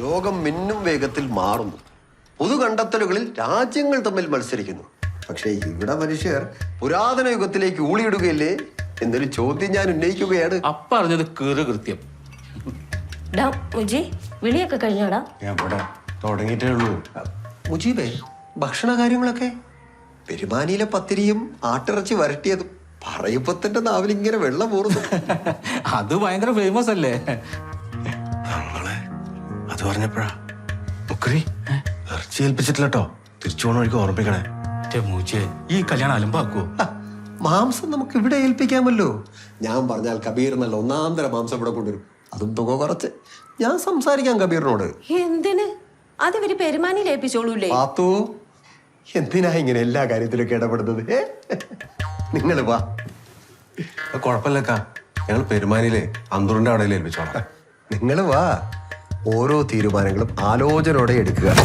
ലോകം മിന്നും വേഗത്തിൽ മാറുന്നു. പൊതു കണ്ടെത്തലുകളിൽ രാജ്യങ്ങൾ തമ്മിൽ മത്സരിക്കുന്നു. പക്ഷേ ഇവിടെ മനുഷ്യർ പുരാതന യുഗത്തിലേക്ക് ഊളിയിടുകയല്ലേ എന്നൊരു ചോദ്യം ഞാൻ ഉന്നയിക്കുകയാണ്. പറഞ്ഞത് കൃത്യം. വിളിയൊക്കെ കഴിഞ്ഞോടാ? തുടങ്ങിയിട്ടേ ഉള്ളൂ. മുജീബേ, ഭക്ഷണ കാര്യങ്ങളൊക്കെ പെരുമാനിയിലെ പത്തിരിയും ആട്ടിറച്ചി വരട്ടിയതും പറയുമ്പത്തിന്റെ നാവിലിങ്ങനെ വെള്ളം പോറുന്നു. അത് ഭയങ്കര ഫേമസ് അല്ലേ? നമ്മളെ അത് പറഞ്ഞപ്പോഴാ മുക്കറി ഇറച്ചി ഏൽപ്പിച്ചിട്ടില്ലട്ടോ. തിരിച്ചു പോണ വഴിക്ക് ഓർമ്മിക്കണേ. ഈ കല്യാണം അലമ്പാക്കുവോ? മാംസം നമുക്ക് ഇവിടെ ഏൽപ്പിക്കാമല്ലോ. ഞാൻ പറഞ്ഞാൽ കബീർ നല്ല ഒന്നാന്തര മാംസം ഇവിടെ കൊണ്ടുവരും. അതും തുക കുറച്ച്. ഞാൻ സംസാരിക്കാം കബീറിനോട്. എന്തിന്? അത് ഇവര് പെരുമാനിയിൽ ഏൽപ്പിച്ചോളൂല്ലേ? പാത്തു, എന്തിനാ ഇങ്ങനെ എല്ലാ കാര്യത്തിലൊക്കെ ഇടപെടുന്നത്? നിങ്ങൾ വാ. കുഴപ്പമില്ലക്കാ, ഞങ്ങൾ പെരുമാനിയിലെ അന്തൂറിന്റെ അവിടെ ഏൽപ്പിച്ചോളാം. നിങ്ങൾ വാ. ഓരോ തീരുമാനങ്ങളും ആലോചനയോടെ എടുക്കുക.